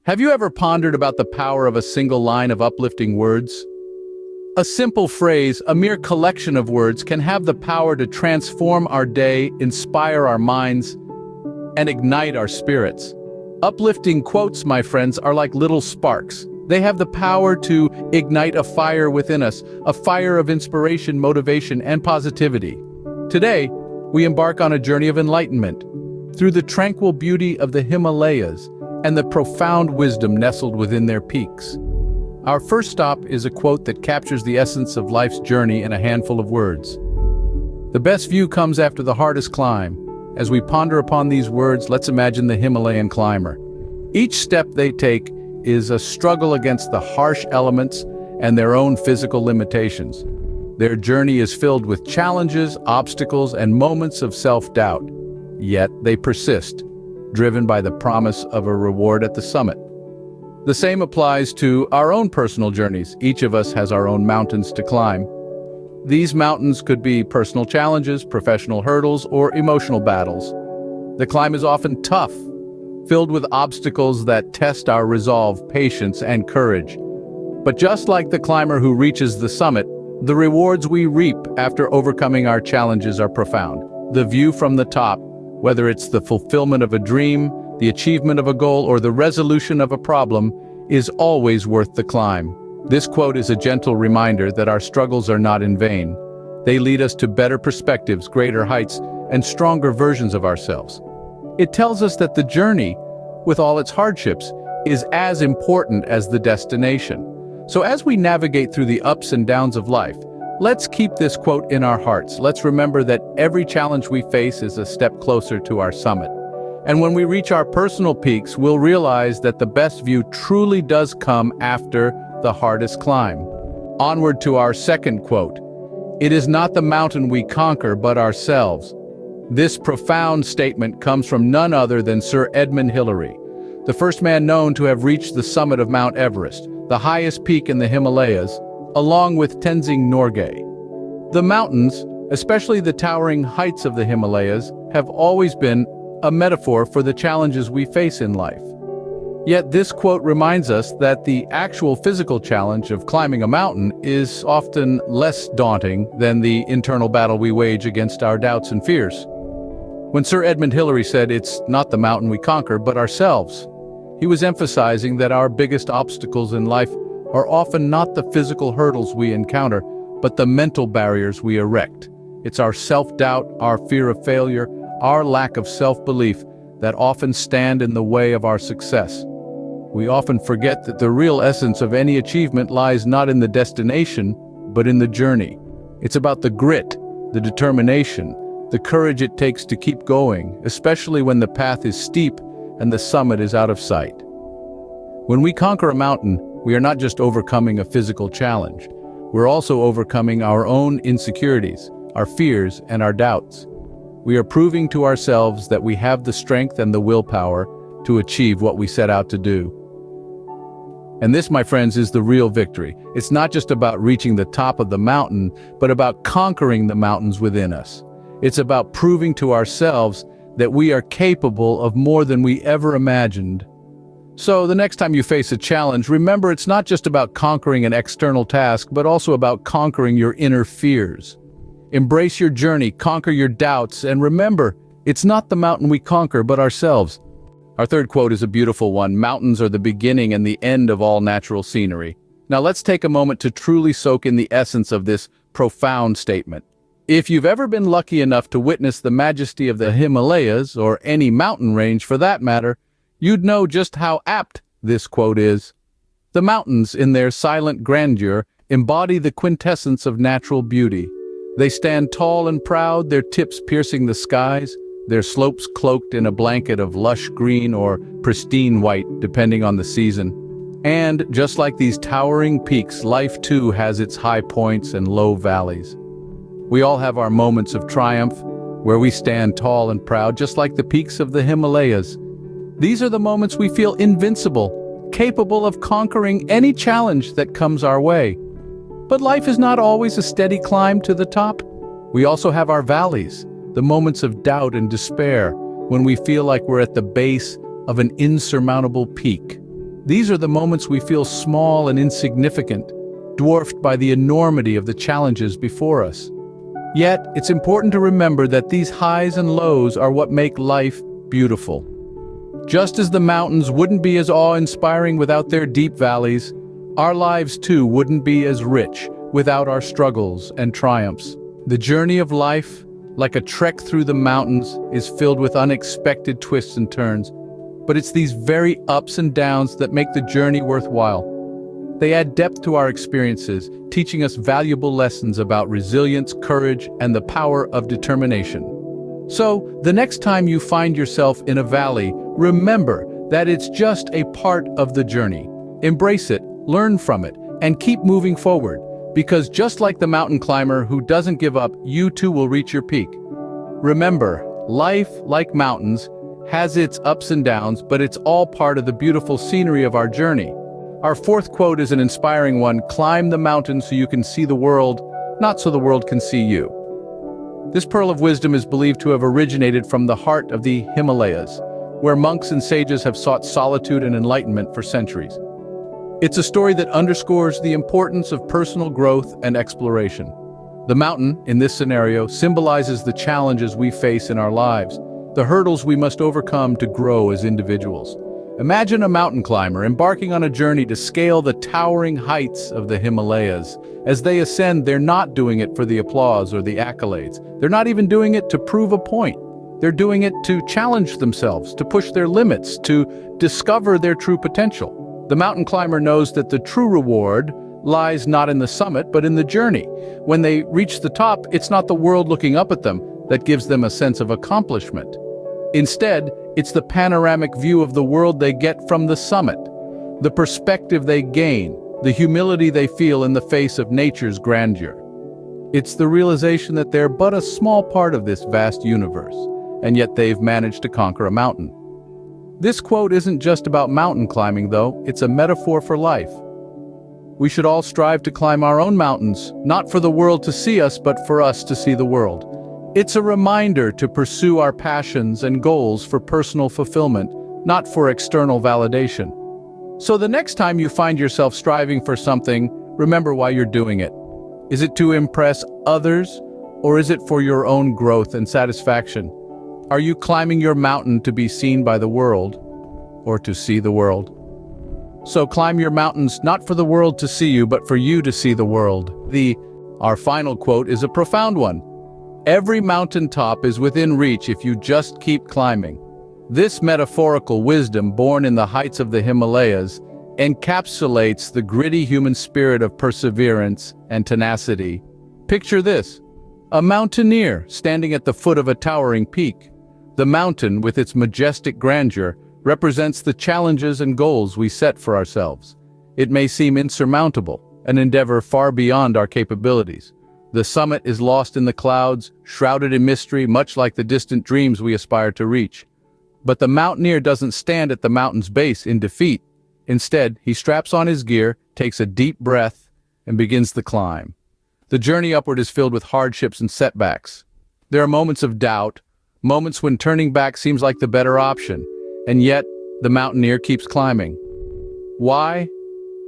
Have you ever pondered about the power of a single line of uplifting words? A simple phrase, a mere collection of words, can have the power to transform our day, inspire our minds, and ignite our spirits. Uplifting quotes, my friends, are like little sparks. They have the power to ignite a fire within us, a fire of inspiration, motivation, and positivity. Today, we embark on a journey of enlightenment through the tranquil beauty of the Himalayas and the profound wisdom nestled within their peaks. Our first stop is a quote that captures the essence of life's journey in a handful of words. The best view comes after the hardest climb. As we ponder upon these words, let's imagine the Himalayan climber. Each step they take is a struggle against the harsh elements and their own physical limitations. Their journey is filled with challenges, obstacles, and moments of self-doubt. Yet they persist, driven by the promise of a reward at the summit. The same applies to our own personal journeys. Each of us has our own mountains to climb. These mountains could be personal challenges, professional hurdles, or emotional battles. The climb is often tough, filled with obstacles that test our resolve, patience, and courage. But just like the climber who reaches the summit, the rewards we reap after overcoming our challenges are profound. The view from the top, whether it's the fulfillment of a dream, the achievement of a goal, or the resolution of a problem, is always worth the climb. This quote is a gentle reminder that our struggles are not in vain. They lead us to better perspectives, greater heights, and stronger versions of ourselves. It tells us that the journey, with all its hardships, is as important as the destination. So as we navigate through the ups and downs of life, let's keep this quote in our hearts. Let's remember that every challenge we face is a step closer to our summit. And when we reach our personal peaks, we'll realize that the best view truly does come after the hardest climb. Onward to our second quote. It is not the mountain we conquer, but ourselves. This profound statement comes from none other than Sir Edmund Hillary, the first man known to have reached the summit of Mount Everest, the highest peak in the Himalayas, along with Tenzing Norgay. The mountains, especially the towering heights of the Himalayas, have always been a metaphor for the challenges we face in life. Yet this quote reminds us that the actual physical challenge of climbing a mountain is often less daunting than the internal battle we wage against our doubts and fears. When Sir Edmund Hillary said, "It's not the mountain we conquer, but ourselves," he was emphasizing that our biggest obstacles in life are often not the physical hurdles we encounter, but the mental barriers we erect. It's our self-doubt, our fear of failure, our lack of self-belief that often stand in the way of our success. We often forget that the real essence of any achievement lies not in the destination, but in the journey. It's about the grit, the determination, the courage it takes to keep going, especially when the path is steep and the summit is out of sight. When we conquer a mountain, we are not just overcoming a physical challenge. We're also overcoming our own insecurities, our fears, and our doubts. We are proving to ourselves that we have the strength and the willpower to achieve what we set out to do. And this, my friends, is the real victory. It's not just about reaching the top of the mountain, but about conquering the mountains within us. It's about proving to ourselves that we are capable of more than we ever imagined. So the next time you face a challenge, remember it's not just about conquering an external task, but also about conquering your inner fears. Embrace your journey, conquer your doubts, and remember, it's not the mountain we conquer, but ourselves. Our third quote is a beautiful one. Mountains are the beginning and the end of all natural scenery. Now let's take a moment to truly soak in the essence of this profound statement. If you've ever been lucky enough to witness the majesty of the Himalayas, or any mountain range for that matter, you'd know just how apt this quote is. The mountains, in their silent grandeur, embody the quintessence of natural beauty. They stand tall and proud, their tips piercing the skies, their slopes cloaked in a blanket of lush green or pristine white, depending on the season. And, just like these towering peaks, life too has its high points and low valleys. We all have our moments of triumph, where we stand tall and proud, just like the peaks of the Himalayas. These are the moments we feel invincible, capable of conquering any challenge that comes our way. But life is not always a steady climb to the top. We also have our valleys, the moments of doubt and despair, when we feel like we're at the base of an insurmountable peak. These are the moments we feel small and insignificant, dwarfed by the enormity of the challenges before us. Yet, it's important to remember that these highs and lows are what make life beautiful. Just as the mountains wouldn't be as awe-inspiring without their deep valleys, our lives too wouldn't be as rich without our struggles and triumphs. The journey of life, like a trek through the mountains, is filled with unexpected twists and turns. But it's these very ups and downs that make the journey worthwhile. They add depth to our experiences, teaching us valuable lessons about resilience, courage, and the power of determination. So, the next time you find yourself in a valley, remember that it's just a part of the journey. Embrace it, learn from it, and keep moving forward. Because just like the mountain climber who doesn't give up, you too will reach your peak. Remember, life, like mountains, has its ups and downs, but it's all part of the beautiful scenery of our journey. Our fourth quote is an inspiring one: climb the mountain so you can see the world, not so the world can see you. This pearl of wisdom is believed to have originated from the heart of the Himalayas, where monks and sages have sought solitude and enlightenment for centuries. It's a story that underscores the importance of personal growth and exploration. The mountain, in this scenario, symbolizes the challenges we face in our lives, the hurdles we must overcome to grow as individuals. Imagine a mountain climber embarking on a journey to scale the towering heights of the Himalayas. As they ascend, they're not doing it for the applause or the accolades. They're not even doing it to prove a point. They're doing it to challenge themselves, to push their limits, to discover their true potential. The mountain climber knows that the true reward lies not in the summit, but in the journey. When they reach the top, it's not the world looking up at them that gives them a sense of accomplishment. Instead, it's the panoramic view of the world they get from the summit, the perspective they gain, the humility they feel in the face of nature's grandeur. It's the realization that they're but a small part of this vast universe, and yet they've managed to conquer a mountain. This quote isn't just about mountain climbing, though. It's a metaphor for life. We should all strive to climb our own mountains, not for the world to see us, but for us to see the world. It's a reminder to pursue our passions and goals for personal fulfillment, not for external validation. So the next time you find yourself striving for something, remember why you're doing it. Is it to impress others, or is it for your own growth and satisfaction? Are you climbing your mountain to be seen by the world, or to see the world? So climb your mountains not for the world to see you, but for you to see the world. Our final quote is a profound one. Every mountaintop is within reach if you just keep climbing. This metaphorical wisdom, born in the heights of the Himalayas, encapsulates the gritty human spirit of perseverance and tenacity. Picture this: a mountaineer standing at the foot of a towering peak. The mountain, with its majestic grandeur, represents the challenges and goals we set for ourselves. It may seem insurmountable, an endeavor far beyond our capabilities. The summit is lost in the clouds, shrouded in mystery, much like the distant dreams we aspire to reach. But the mountaineer doesn't stand at the mountain's base in defeat. Instead, he straps on his gear, takes a deep breath, and begins the climb. The journey upward is filled with hardships and setbacks. There are moments of doubt, moments when turning back seems like the better option, and yet the mountaineer keeps climbing. Why?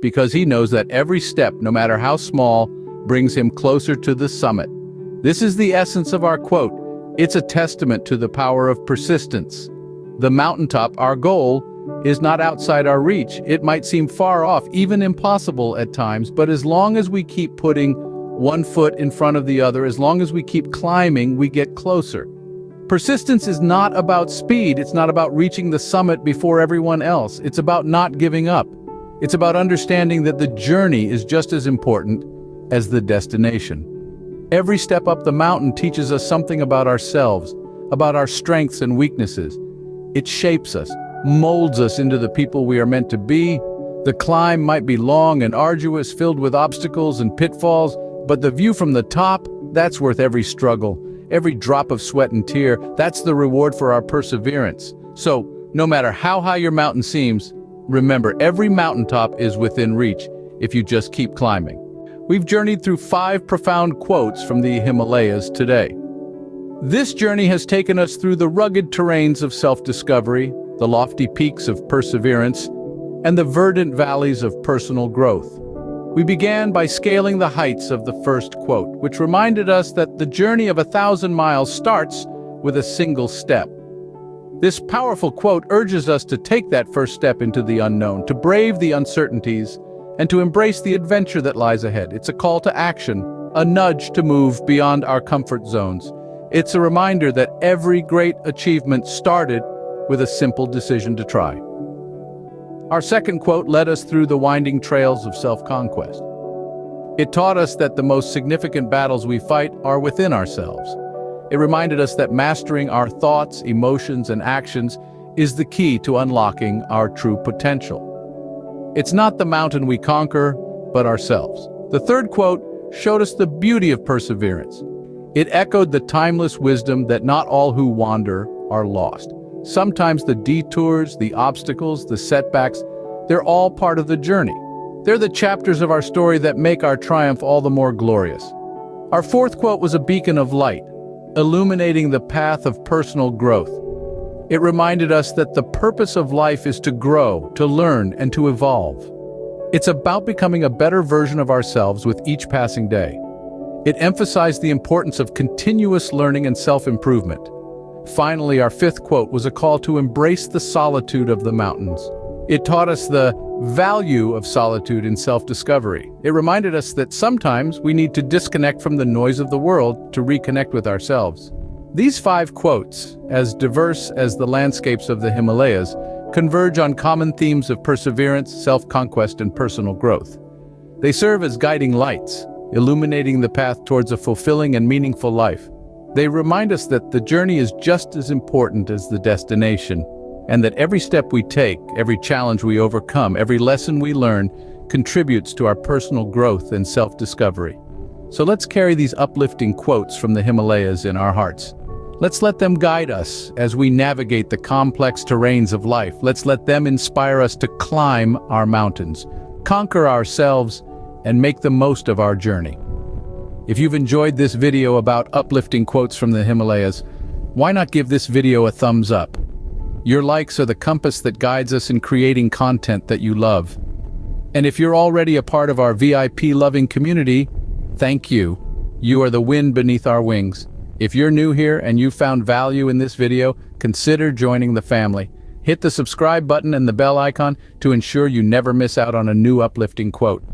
Because he knows that every step, no matter how small, brings him closer to the summit. This is the essence of our quote. It's a testament to the power of persistence. The mountaintop, our goal, is not outside our reach. It might seem far off, even impossible at times, but as long as we keep putting one foot in front of the other, as long as we keep climbing, we get closer. Persistence is not about speed. It's not about reaching the summit before everyone else. It's about not giving up. It's about understanding that the journey is just as important as the destination. Every step up the mountain teaches us something about ourselves, about our strengths and weaknesses. It shapes us, molds us into the people we are meant to be. The climb might be long and arduous, filled with obstacles and pitfalls, but the view from the top, that's worth every struggle, every drop of sweat and tear. That's the reward for our perseverance. So, no matter how high your mountain seems, remember, every mountaintop is within reach if you just keep climbing. We've journeyed through 5 profound quotes from the Himalayas today. This journey has taken us through the rugged terrains of self-discovery, the lofty peaks of perseverance, and the verdant valleys of personal growth. We began by scaling the heights of the first quote, which reminded us that the journey of 1,000 miles starts with a single step. This powerful quote urges us to take that first step into the unknown, to brave the uncertainties, and to embrace the adventure that lies ahead. It's a call to action, a nudge to move beyond our comfort zones. It's a reminder that every great achievement started with a simple decision to try. Our second quote led us through the winding trails of self-conquest. It taught us that the most significant battles we fight are within ourselves. It reminded us that mastering our thoughts, emotions, and actions is the key to unlocking our true potential. It's not the mountain we conquer, but ourselves. The third quote showed us the beauty of perseverance. It echoed the timeless wisdom that not all who wander are lost. Sometimes the detours, the obstacles, the setbacks, they're all part of the journey. They're the chapters of our story that make our triumph all the more glorious. Our fourth quote was a beacon of light, illuminating the path of personal growth. It reminded us that the purpose of life is to grow, to learn, and to evolve. It's about becoming a better version of ourselves with each passing day. It emphasized the importance of continuous learning and self-improvement. Finally, our fifth quote was a call to embrace the solitude of the mountains. It taught us the value of solitude in self-discovery. It reminded us that sometimes we need to disconnect from the noise of the world to reconnect with ourselves. These 5 quotes, as diverse as the landscapes of the Himalayas, converge on common themes of perseverance, self-conquest, and personal growth. They serve as guiding lights, illuminating the path towards a fulfilling and meaningful life. They remind us that the journey is just as important as the destination, and that every step we take, every challenge we overcome, every lesson we learn contributes to our personal growth and self-discovery. So let's carry these uplifting quotes from the Himalayas in our hearts. Let's let them guide us as we navigate the complex terrains of life. Let's let them inspire us to climb our mountains, conquer ourselves, and make the most of our journey. If you've enjoyed this video about uplifting quotes from the Himalayas, why not give this video a thumbs up? Your likes are the compass that guides us in creating content that you love. And if you're already a part of our VIP-loving community, thank you. You are the wind beneath our wings. If you're new here and you found value in this video, consider joining the family. Hit the subscribe button and the bell icon to ensure you never miss out on a new uplifting quote.